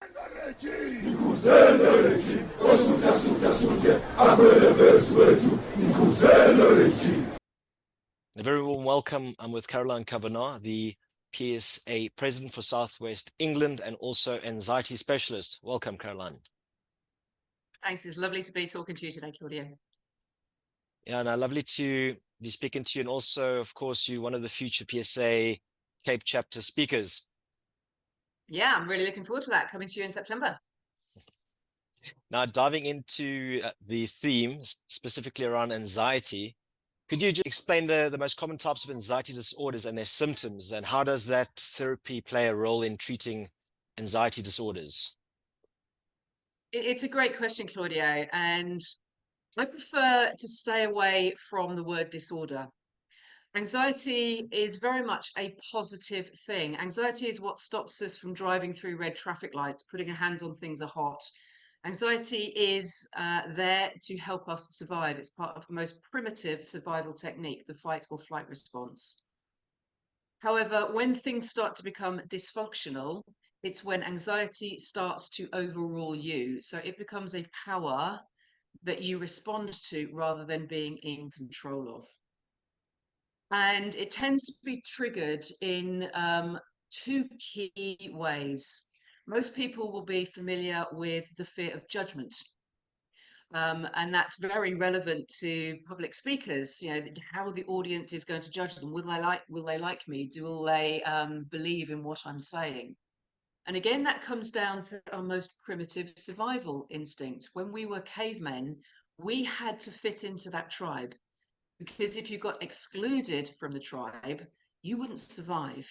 A very warm welcome. I'm with Cavanagh, the PSA President for Southwest England and also anxiety specialist. Welcome, Caroline. Thanks. It's lovely to be talking to you today, Claudia. Yeah, no, lovely to be speaking to you. And also, of course, you're one of the future PSA Cape chapter speakers. Yeah, I'm really looking forward to that, coming to you in September. Now, diving into the theme, specifically around anxiety, could you just explain the most common types of anxiety disorders and their symptoms, and how does that therapy play a role in treating anxiety disorders? It's a great question, Claudio, and I prefer to stay away from the word disorder. Anxiety is very much a positive thing. Anxiety is what stops us from driving through red traffic lights, putting our hands on things are hot. Anxiety is there to help us survive. It's part of the most primitive survival technique, the fight or flight response. However, when things start to become dysfunctional, it's when anxiety starts to overrule you. So it becomes a power that you respond to rather than being in control of. And it tends to be triggered in two key ways. Most people will be familiar with the fear of judgment. And that's very relevant to public speakers. You know, how the audience is going to judge them. Will they like me? Will they believe in what I'm saying? And again, that comes down to our most primitive survival instinct. When we were cavemen, we had to fit into that tribe, because if you got excluded from the tribe, you wouldn't survive.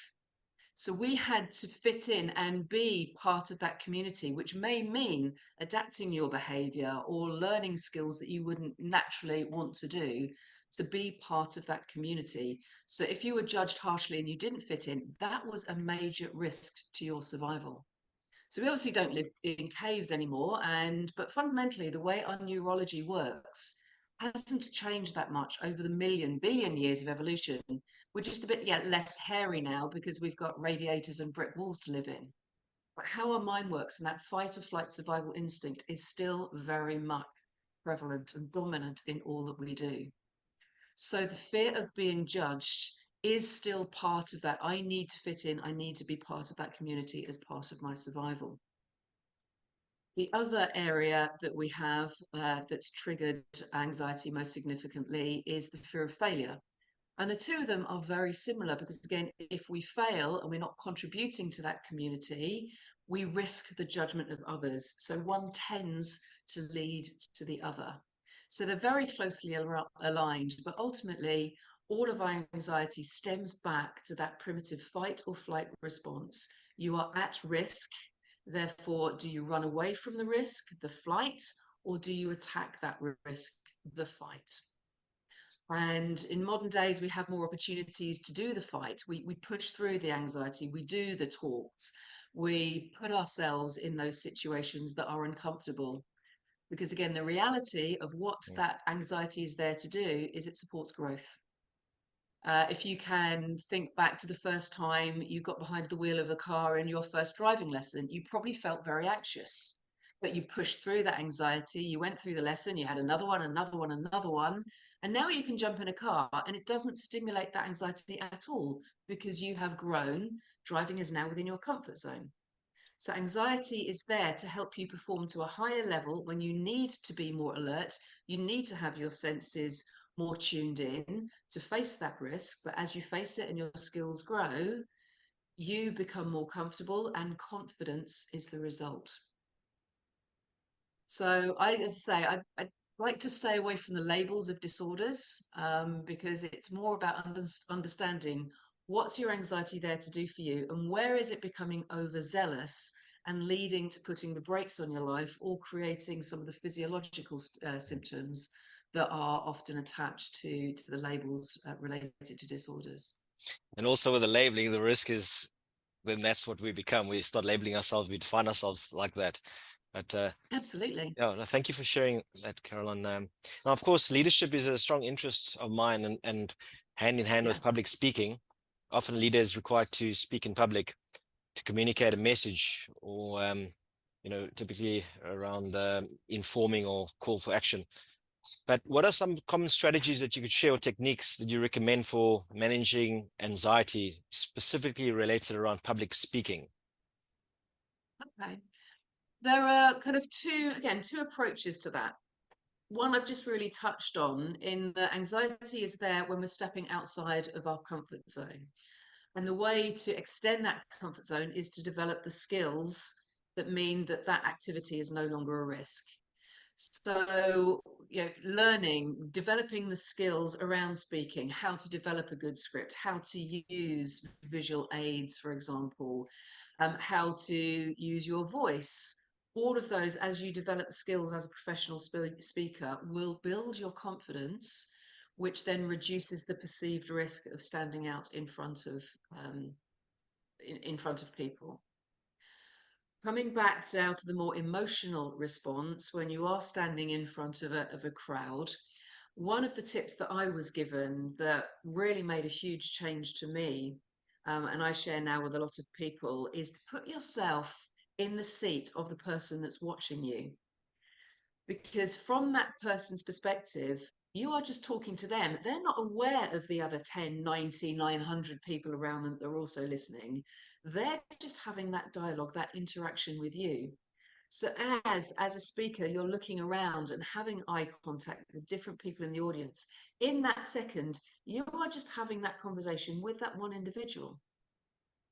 So we had to fit in and be part of that community, which may mean adapting your behavior or learning skills that you wouldn't naturally want to do to be part of that community. So if you were judged harshly and you didn't fit in, that was a major risk to your survival. So we obviously don't live in caves anymore, but fundamentally the way our neurology works hasn't changed that much over the billion years of evolution. We're just a bit less hairy now because we've got radiators and brick walls to live in. But how our mind works and that fight or flight survival instinct is still very much prevalent and dominant in all that we do. So the fear of being judged is still part of that. I need to fit in. I need to be part of that community as part of my survival. The other area that we have that's triggered anxiety most significantly is the fear of failure. And the two of them are very similar because, again, if we fail and we're not contributing to that community, we risk the judgment of others. So one tends to lead to the other. So they're very closely aligned, but ultimately, all of our anxiety stems back to that primitive fight or flight response. You are at risk. Therefore, do you run away from the risk, the flight, or do you attack that risk, the fight? And in modern days, we have more opportunities to do the fight. We push through the anxiety, we do the talks, we put ourselves in those situations that are uncomfortable. Because again, the reality of what that anxiety is there to do is it supports growth. If you can think back to the first time you got behind the wheel of a car in your first driving lesson, you probably felt very anxious, but you pushed through that anxiety. You went through the lesson, you had another one, another one, another one. And now you can jump in a car and it doesn't stimulate that anxiety at all because you have grown. Driving is now within your comfort zone. So anxiety is there to help you perform to a higher level when you need to be more alert. You need to have your senses more tuned in to face that risk. But as you face it and your skills grow, you become more comfortable and confidence is the result. So as I say, I like to stay away from the labels of disorders because it's more about understanding what's your anxiety there to do for you and where is it becoming overzealous and leading to putting the brakes on your life or creating some of the physiological symptoms that are often attached to the labels related to disorders. And also with the labeling, the risk is then that's what we become. We start labeling ourselves, we define ourselves like that. But absolutely. Yeah, no, thank you for sharing that, Caroline. Now, of course, leadership is a strong interest of mine, and hand in hand with public speaking. Often, leaders required to speak in public to communicate a message or typically around informing or call for action. But what are some common strategies that you could share, or techniques that you recommend for managing anxiety, specifically related around public speaking? Okay. There are kind of two approaches to that. One I've just really touched on, in that anxiety is there when we're stepping outside of our comfort zone. And the way to extend that comfort zone is to develop the skills that mean that that activity is no longer a risk. So, developing the skills around speaking, how to develop a good script, how to use visual aids, for example, how to use your voice. All of those, as you develop skills as a professional speaker, will build your confidence, which then reduces the perceived risk of standing out in front of people. Coming back now to the more emotional response, when you are standing in front of a crowd, one of the tips that I was given that really made a huge change to me, and I share now with a lot of people, is to put yourself in the seat of the person that's watching you. Because from that person's perspective, you are just talking to them. They're not aware of the other 10, 90, 900 people around them that are also listening. They're just having that dialogue, that interaction with you. So as a speaker, you're looking around and having eye contact with different people in the audience. In that second, you are just having that conversation with that one individual.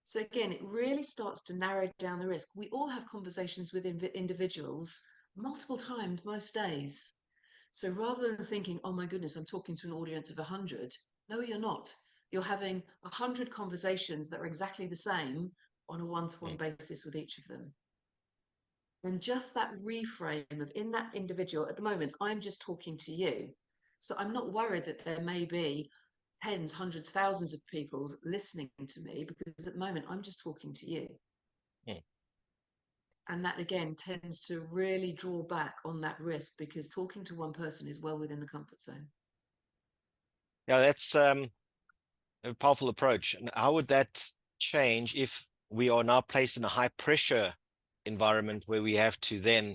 So again, it really starts to narrow down the risk. We all have conversations with individuals multiple times most days. So rather than thinking, oh my goodness, I'm talking to an audience of 100, no, you're not. You're having 100 conversations that are exactly the same on a one-to-one basis with each of them. And just that reframe of, in that individual, at the moment, I'm just talking to you. So I'm not worried that there may be tens, hundreds, thousands of people listening to me, because at the moment I'm just talking to you. Hmm. And that again tends to really draw back on that risk, because talking to one person is well within the comfort zone. Yeah, that's a powerful approach. And how would that change if we are now placed in a high pressure environment where we have to then,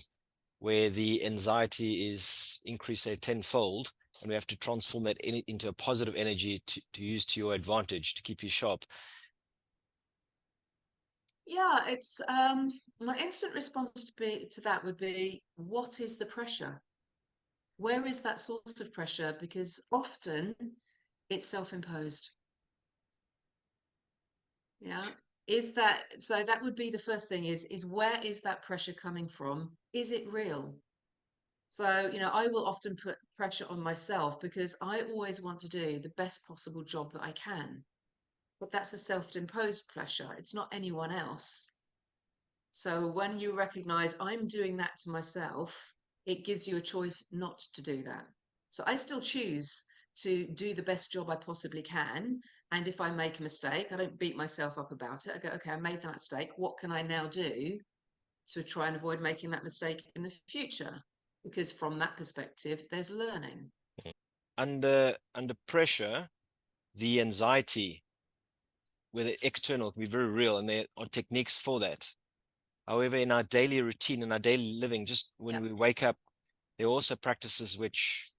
where the anxiety is increased say tenfold, and we have to transform that into a positive energy to use to your advantage to keep you sharp? Yeah, it's my instant response to that would be, what is the pressure? Where is that source of pressure? Because often it's self-imposed. Yeah. Is that so? That would be the first thing, is where is that pressure coming from? Is it real? So, I will often put pressure on myself because I always want to do the best possible job that I can. But that's a self-imposed pressure. It's not anyone else. So when you recognize I'm doing that to myself, it gives you a choice not to do that. So I still choose to do the best job I possibly can. And if I make a mistake, I don't beat myself up about it. I go, okay, I made that mistake. What can I now do to try and avoid making that mistake in the future? Because from that perspective, there's learning. Under pressure, the anxiety, whether external, can be very real, and there are techniques for that. However, in our daily routine, in our daily living, just when Yep. we wake up, there are also practices which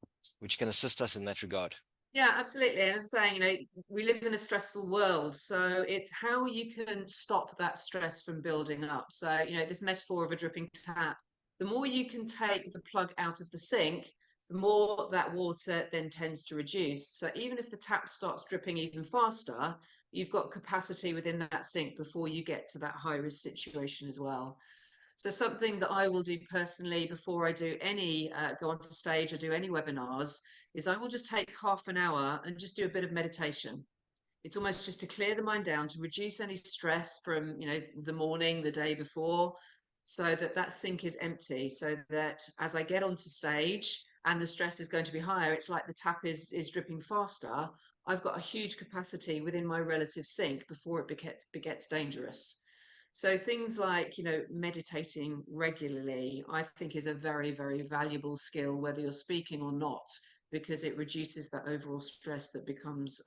can assist us in that regard. Yeah, absolutely. And as I say, we live in a stressful world. So it's how you can stop that stress from building up. So, this metaphor of a dripping tap, the more you can take the plug out of the sink, the more that water then tends to reduce. So even if the tap starts dripping even faster, you've got capacity within that sink before you get to that high risk situation as well. So something that I will do personally before I do any go onto stage or do any webinars is I will just take half an hour and just do a bit of meditation. It's almost just to clear the mind down, to reduce any stress from, the morning, the day before, so that that sink is empty, so that as I get onto stage and the stress is going to be higher, it's like the tap is dripping faster. I've got a huge capacity within my relative sink before it begets dangerous. So things like, meditating regularly, I think is a very, very valuable skill, whether you're speaking or not, because it reduces that overall stress that becomes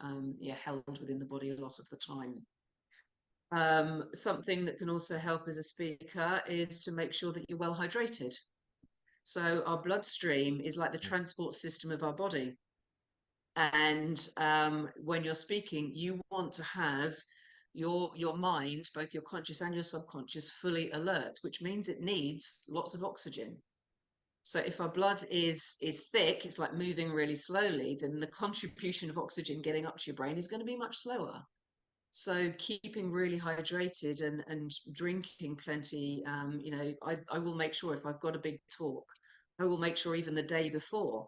held within the body a lot of the time. Something that can also help as a speaker is to make sure that you're well hydrated. So our bloodstream is like the Mm. transport system of our body. And when you're speaking, you want to have your mind, both your conscious and your subconscious, fully alert, which means it needs lots of oxygen. So if our blood is thick, it's like moving really slowly, then the contribution of oxygen getting up to your brain is going to be much slower. So keeping really hydrated and drinking plenty, I will make sure if I've got a big talk, I will make sure even the day before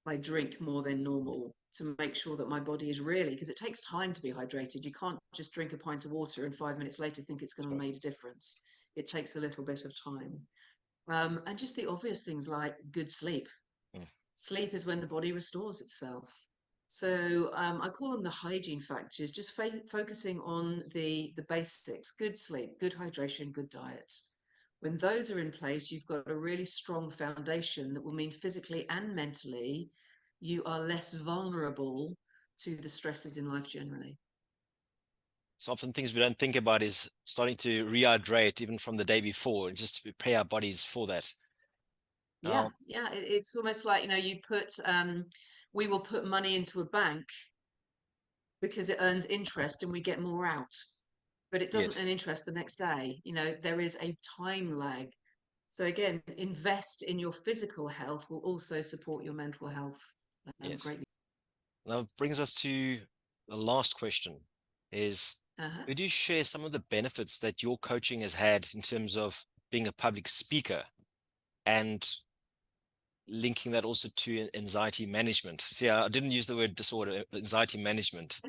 I drink more than normal to make sure that my body is really, because it takes time to be hydrated. You can't just drink a pint of water and 5 minutes later think it's going to Sure. have made a difference. It takes a little bit of time. And just the obvious things like good sleep. Mm. Sleep is when the body restores itself. So I call them the hygiene factors, just focusing on the basics, good sleep, good hydration, good diet. When those are in place, you've got a really strong foundation that will mean physically and mentally, you are less vulnerable to the stresses in life generally. So often things we don't think about is starting to rehydrate even from the day before, just to prepare our bodies for that. Yeah, Now, yeah. It's almost like, you put, we will put money into a bank because it earns interest and we get more out. But it doesn't yes, earn interest the next day. There is a time lag. So again, invest in your physical health will also support your mental health yes. greatly. Now brings us to the last question is, Uh-huh. could you share some of the benefits that your coaching has had in terms of being a public speaker and linking that also to anxiety management? See, I didn't use the word disorder, anxiety management.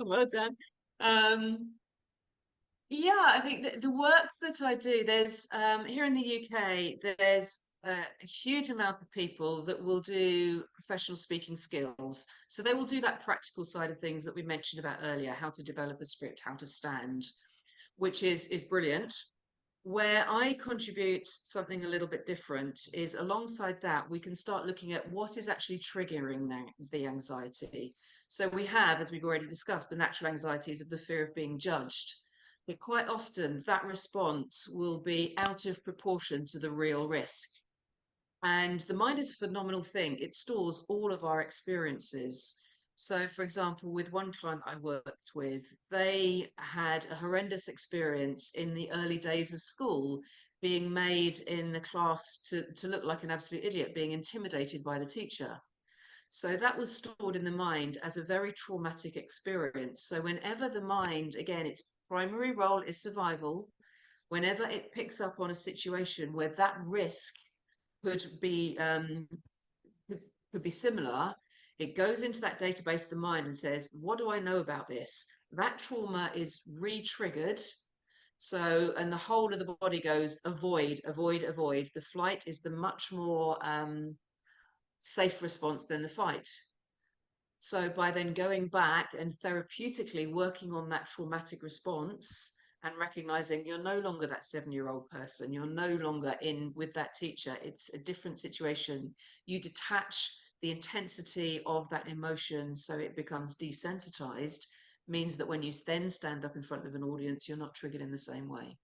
Well done. Um, yeah, I think the work that I do, there's here in the UK, there's a huge amount of people that will do professional speaking skills. So they will do that practical side of things that we mentioned about earlier, how to develop a script, how to stand, which is brilliant. Where I contribute something a little bit different is alongside that, we can start looking at what is actually triggering the anxiety. So we have, as we've already discussed, the natural anxieties of the fear of being judged. But quite often that response will be out of proportion to the real risk. And the mind is a phenomenal thing. It stores all of our experiences. So, for example, with one client I worked with, they had a horrendous experience in the early days of school, being made in the class to look like an absolute idiot, being intimidated by the teacher. So that was stored in the mind as a very traumatic experience. So, whenever the mind, again, its primary role is survival, whenever it picks up on a situation where that risk could be could be similar, it goes into that database of the mind and says, what do I know about this? That trauma is re-triggered. So, and the whole of the body goes avoid, avoid, avoid. The flight is the much more safe response than the fight. So by then going back and therapeutically working on that traumatic response and recognizing you're no longer that 7-year-old person, you're no longer in with that teacher, it's a different situation. You detach the intensity of that emotion so it becomes desensitized, means that when you then stand up in front of an audience, you're not triggered in the same way.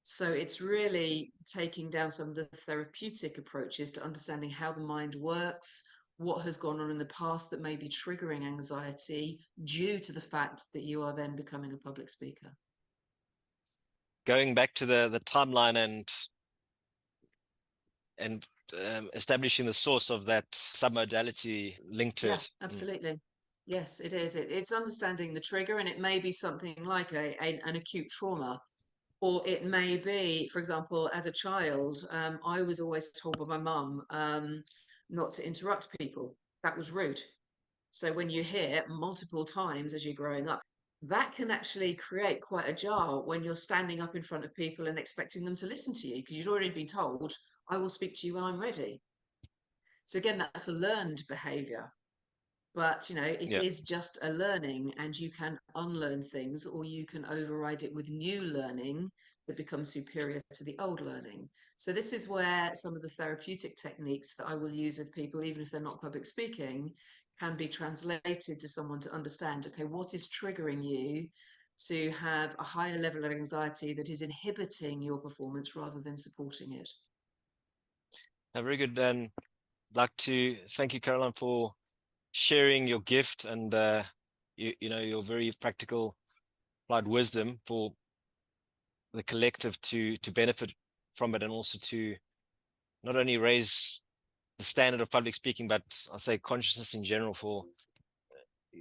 So it's really taking down some of the therapeutic approaches to understanding how the mind works, what has gone on in the past that may be triggering anxiety due to the fact that you are then becoming a public speaker. Going back to the timeline and establishing the source of that submodality linked to Yeah, it. Mm. absolutely. Yes, it is. It's understanding the trigger, and it may be something like an acute trauma, or it may be, for example, as a child, I was always told by my mum not to interrupt people. That was rude. So when you hear multiple times as you're growing up, that can actually create quite a jar when you're standing up in front of people and expecting them to listen to you because you'd already been told, I will speak to you when I'm ready. So again, that's a learned behavior. But it Yeah. is just a learning, and you can unlearn things or you can override it with new learning that becomes superior to the old learning. So this is where some of the therapeutic techniques that I will use with people, even if they're not public speaking, can be translated to someone to understand, okay, what is triggering you? to have a higher level of anxiety that is inhibiting your performance rather than supporting it. Very good. And I'd like to thank you, Caroline, for sharing your gift and your very practical applied wisdom for the collective to benefit from it, and also to not only raise the standard of public speaking, but I'll say consciousness in general, for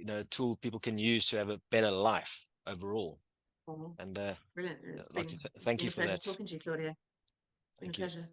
a tool people can use to have a better life overall. Oh, And brilliant. It's I'd like been, to it's thank been you a for pleasure that. talking to you, Claudia. It's been a Thank you. pleasure.